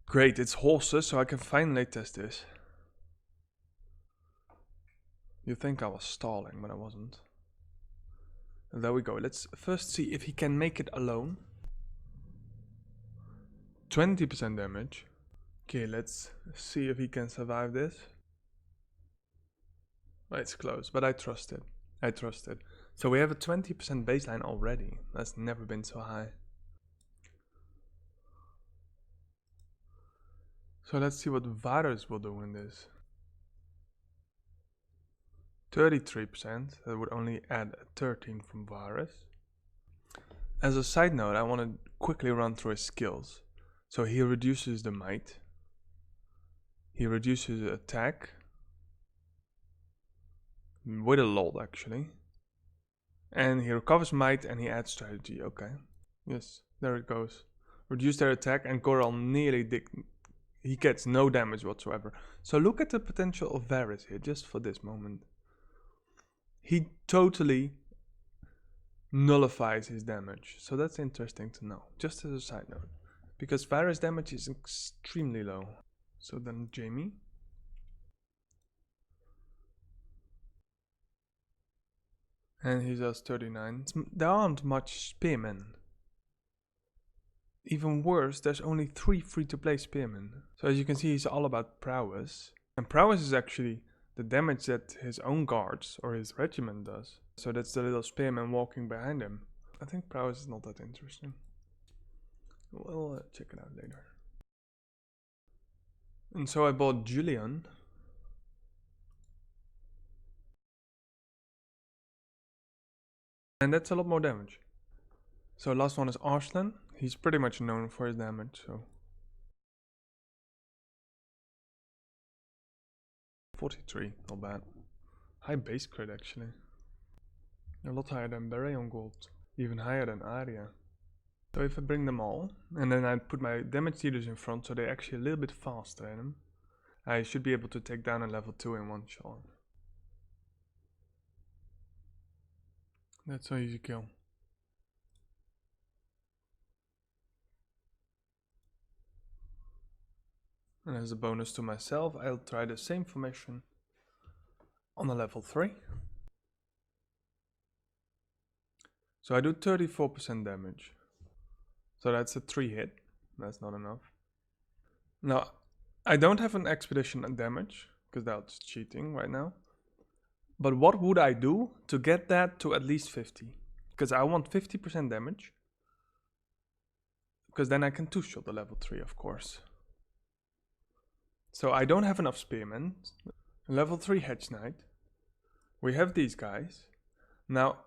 Great, it's horses, so I can finally test this. You think I was stalling, but I wasn't. And there we go. Let's first see if he can make it alone. 20% damage. Okay, let's see if he can survive this. Well, it's close, but I trust it. I trust it. So we have a 20% baseline already. That's never been so high. So let's see what Varus will do in this. 33%, that would only add a 13 from Varus. As a side note, I want to quickly run through his skills. So he reduces the might. He reduces attack. With a lot actually. And he recovers might and he adds strategy, okay. Yes, there it goes. Reduce their attack and Correll nearly he gets no damage whatsoever. So look at the potential of Varus here, just for this moment. He totally nullifies his damage. So that's interesting to know, just as a side note. Because Varus damage is extremely low. So then Jamie. And he does 39. There aren't much spearmen. Even worse, there's only 3 free-to-play spearmen. So as you can see, he's all about prowess. And prowess is actually the damage that his own guards or his regiment does. So that's the little spearman walking behind him. I think prowess is not that interesting. We'll check it out later. And so I bought Julian. And that's a lot more damage. So last one is Ashlyn. He's pretty much known for his damage, so 43, not bad. High base crit actually. A lot higher than Beret on gold. Even higher than Arya. So if I bring them all, and then I put my damage dealers in front so they're actually a little bit faster in them, I should be able to take down a level 2 in one shot. That's so easy kill. And as a bonus to myself, I'll try the same formation on a level 3. So I do 34% damage. So that's a 3 hit. That's not enough. Now, I don't have an expedition and damage, because that's cheating right now. But what would I do to get that to at least 50? Because I want 50% damage. Because then I can 2-shot the level 3, of course. So I don't have enough spearmen. Level 3 Hedge Knight. We have these guys. Now,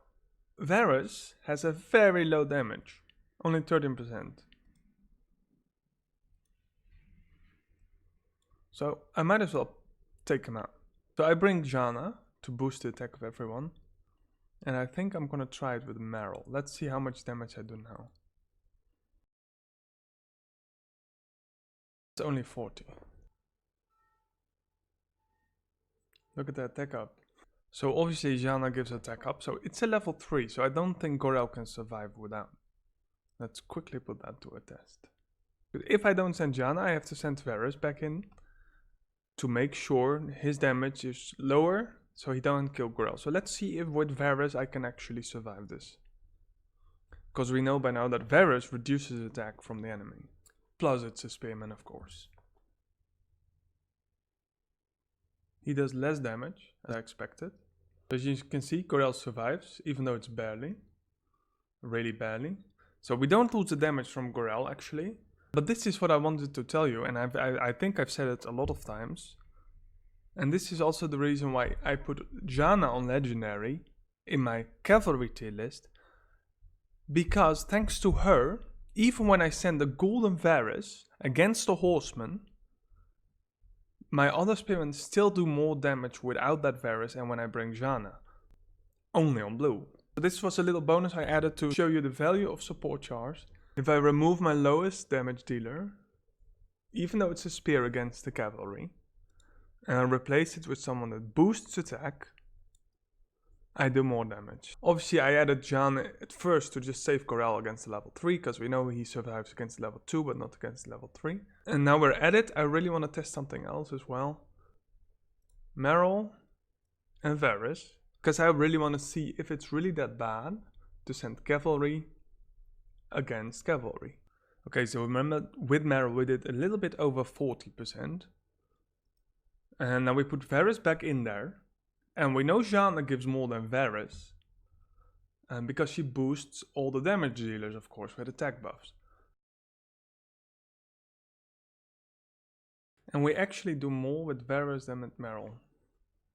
Varus has a very low damage. Only 13%. So I might as well take him out. So I bring Jana to boost the attack of everyone. And I think I'm gonna try it with Meryl. Let's see how much damage I do now. It's only 40. Look at the attack up. So obviously Jana gives attack up. So it's a level 3. So I don't think Correll can survive without. Let's quickly put that to a test. But if I don't send Jana, I have to send Varus back in. To make sure his damage is lower. So he doesn't kill Correll. So let's see if with Varus I can actually survive this. Because we know by now that Varus reduces attack from the enemy. Plus it's a spearman, of course. He does less damage, as I expected. As you can see, Correll survives, even though it's barely. Really barely. So we don't lose the damage from Correll, actually. But this is what I wanted to tell you, and I think I've said it a lot of times. And this is also the reason why I put Jana on Legendary in my cavalry tier list. Because thanks to her, even when I send a golden Varus against a horseman, my other spearmen still do more damage without that Varus and when I bring Jana. Only on blue. So this was a little bonus I added to show you the value of support chars. If I remove my lowest damage dealer, even though it's a spear against the cavalry, and I replace it with someone that boosts attack, I do more damage. Obviously I added Jan at first to just save Correll against the level 3, because we know he survives against level 2 but not against level 3. And now we're at it, I really want to test something else as well. Meryl and Varus, because I really want to see if it's really that bad to send cavalry against cavalry. Okay, so remember with Meryl we did a little bit over 40%. And now we put Varus back in there. And we know Jana gives more than Varus. And because she boosts all the damage dealers, of course, with attack buffs. And we actually do more with Varus than with Meryl.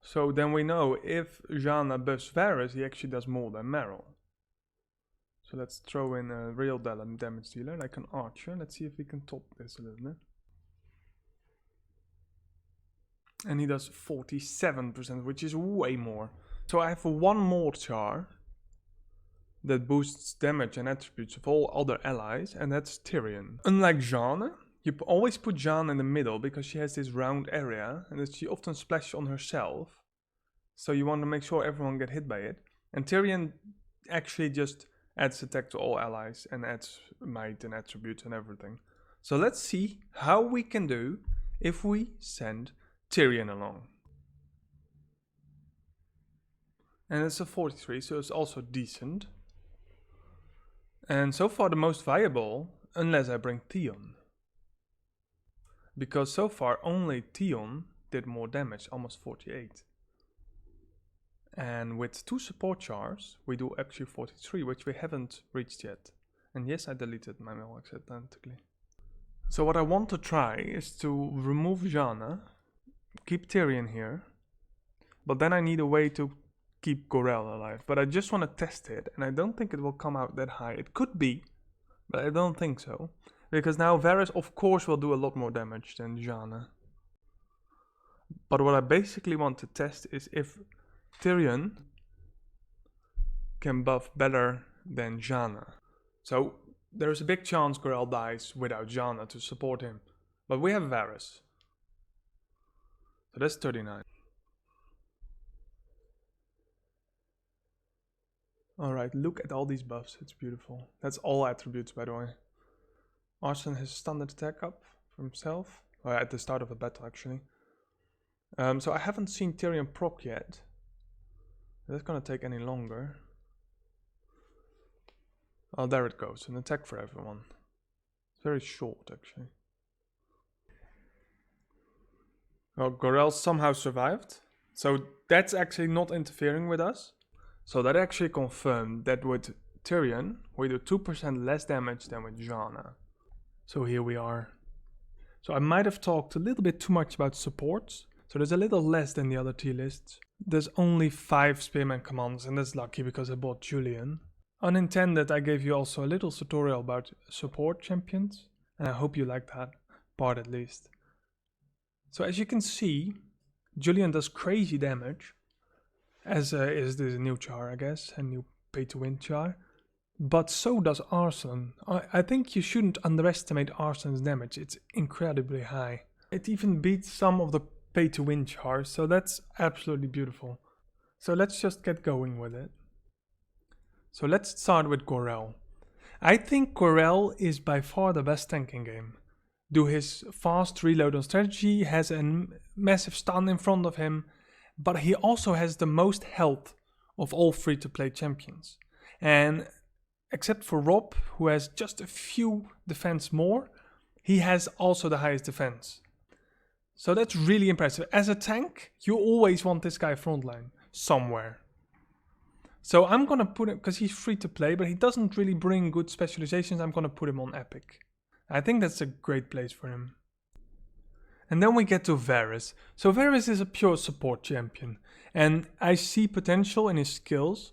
So then we know if Jana buffs Varus, he actually does more than Meryl. So let's throw in a real damage dealer, like an archer. Let's see if we can top this a little bit. And he does 47%, which is way more. So I have one more char that boosts damage and attributes of all other allies, and that's Tyrion. Unlike Jeanne, you always put Jeanne in the middle because she has this round area and that she often splashes on herself. So you want to make sure everyone get hit by it. And Tyrion actually just adds attack to all allies and adds might and attributes and everything. So let's see how we can do if we send Tyrion along. And it's a 43, so it's also decent. And so far the most viable, unless I bring Theon. Because so far only Theon did more damage, almost 48. And with 2 support chars, we do actually 43, which we haven't reached yet. And yes, I deleted my mail accidentally. So what I want to try is to remove Jana, keep Tyrion here, but then I need a way to keep Correll alive. But I just want to test it, and I don't think it will come out that high. It could be, but I don't think so. Because now Varus, of course, will do a lot more damage than Jana. But what I basically want to test is if Tyrion can buff better than Jana. So there's a big chance Correll dies without Jana to support him. But we have Varus. So that's 39. Alright, look at all these buffs, it's beautiful. That's all attributes, by the way. Ashlyn has standard attack up for himself. Well, at the start of a battle, actually. So I haven't seen Tyrion proc yet. That's gonna take any longer. Oh, there it goes, an attack for everyone. It's very short, actually. Well, Correll somehow survived. So that's actually not interfering with us. So that actually confirmed that with Tyrion, we do 2% less damage than with Jana. So here we are. So I might have talked a little bit too much about supports. So there's a little less than the other tier lists. There's only 5 Spearmen commands, and that's lucky because I bought Julian. Unintended, I gave you also a little tutorial about support champions. And I hope you liked that part at least. So as you can see, Julian does crazy damage. As is this new char, I guess, a new pay-to-win char. But so does Arson. I think you shouldn't underestimate Arson's damage, it's incredibly high. It even beats some of the pay-to-win chars, so that's absolutely beautiful. So let's just get going with it. So let's start with Correll. I think Correll is by far the best tank in game. Do his fast reload on strategy, has a massive stun in front of him, but he also has the most health of all free-to-play champions. And except for Rob, who has just a few defense more, he has also the highest defense. So that's really impressive. As a tank, you always want this guy frontline somewhere. So I'm gonna put him, because he's free to play, but he doesn't really bring good specializations, I'm gonna put him on Epic. I think that's a great place for him. And then we get to Varus. So Varus is a pure support champion. And I see potential in his skills.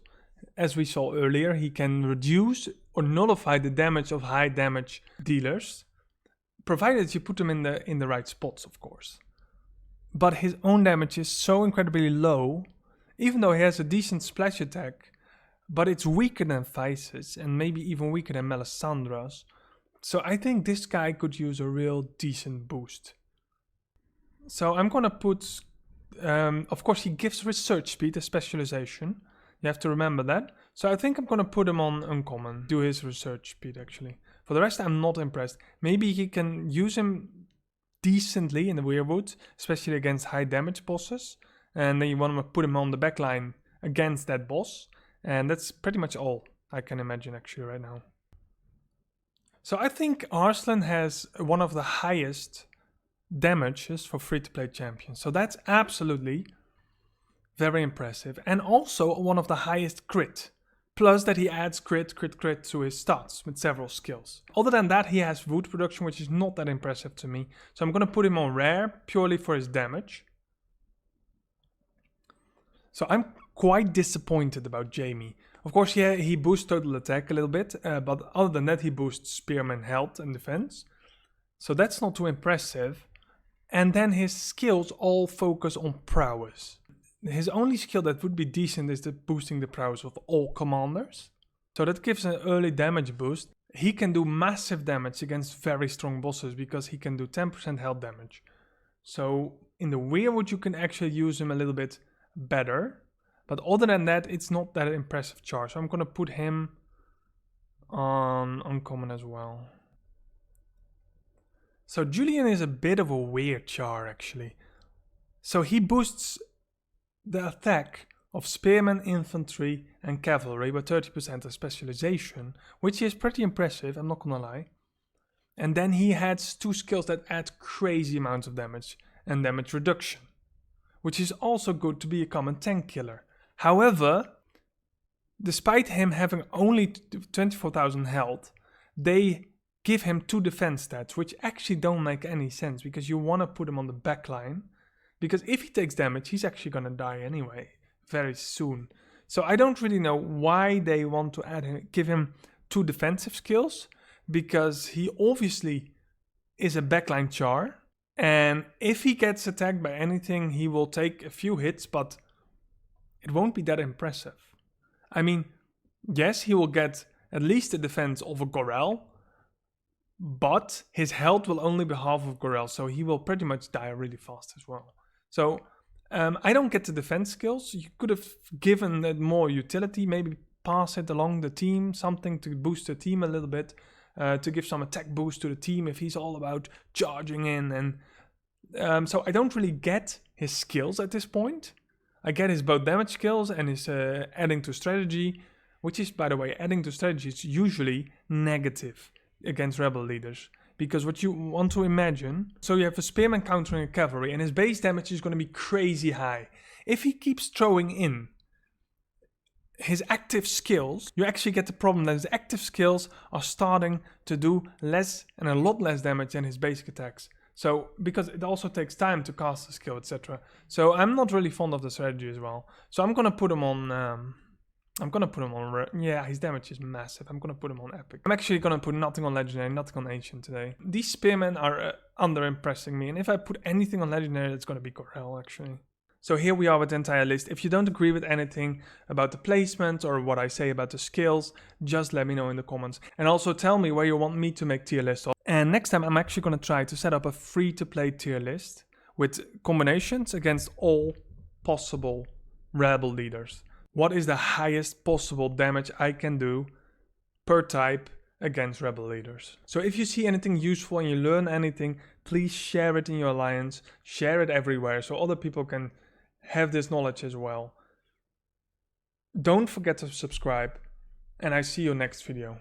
As we saw earlier, he can reduce or nullify the damage of high damage dealers. Provided you put them in the right spots, of course. But his own damage is so incredibly low. Even though he has a decent splash attack. But it's weaker than Vice's and maybe even weaker than Melissandra's. So I think this guy could use a real decent boost. So I'm gonna put, of course he gives research speed, a specialization. You have to remember that. So I think I'm gonna put him on uncommon, do his research speed actually. For the rest, I'm not impressed. Maybe he can use him decently in the Weirwood, especially against high damage bosses. And then you want to put him on the backline against that boss. And that's pretty much all I can imagine actually right now. So I think Ashlyn has one of the highest damages for free-to-play champions. So that's absolutely very impressive. And also one of the highest crit. Plus that he adds crit to his stats with several skills. Other than that, he has wood production, which is not that impressive to me. So I'm going to put him on rare purely for his damage. So I'm quite disappointed about Jamie. Of course, yeah, he boosts total attack a little bit. But other than that, he boosts Spearmen health and defense. So that's not too impressive. And then his skills all focus on prowess. His only skill that would be decent is boosting the prowess of all commanders. So that gives an early damage boost. He can do massive damage against very strong bosses because he can do 10% health damage. So in the Weirwood you can actually use him a little bit better. But other than that, it's not that impressive char. So I'm going to put him on uncommon as well. So Julian is a bit of a weird char actually. So he boosts the attack of spearmen, infantry and cavalry by 30% of specialization, which is pretty impressive, I'm not gonna lie. And then he has two skills that add crazy amounts of damage and damage reduction, which is also good to be a common tank killer. However, despite him having only 24,000 health, they give him 2 defense stats, which actually don't make any sense because you want to put him on the backline. Because if he takes damage, he's actually going to die anyway, very soon. So I don't really know why they want to give him 2 defensive skills. Because he obviously is a backline char. And if he gets attacked by anything, he will take a few hits, but it won't be that impressive. I mean, yes, he will get at least the defense of a Correll. But his health will only be half of Correll, so he will pretty much die really fast as well. So, I don't get the defense skills. You could have given it more utility, maybe pass it along the team, something to boost the team a little bit, to give some attack boost to the team if he's all about charging in. And so I don't really get his skills at this point. I get his both damage skills and his adding to strategy, which is, by the way, adding to strategy is usually negative against rebel leaders. Because what you want to imagine, so you have a spearman countering a cavalry and his base damage is going to be crazy high. If he keeps throwing in his active skills, you actually get the problem that his active skills are starting to do less and a lot less damage than his basic attacks. So, because it also takes time to cast the skill, etc. So I'm not really fond of the strategy as well. So I'm going to put him on... yeah, his damage is massive. I'm gonna put him on epic. I'm actually gonna put nothing on legendary, nothing on ancient today. These spearmen are under-impressing me, and if I put anything on legendary, it's gonna be Correll actually. So here we are with the entire list. If you don't agree with anything about the placement or what I say about the skills, just let me know in the comments. And also tell me where you want me to make tier lists of. And next time I'm actually gonna try to set up a free-to-play tier list with combinations against all possible rebel leaders. What is the highest possible damage I can do per type against rebel leaders? So if you see anything useful and you learn anything, please share it in your alliance, share it everywhere so other people can have this knowledge as well. Don't forget to subscribe, and I see you next video.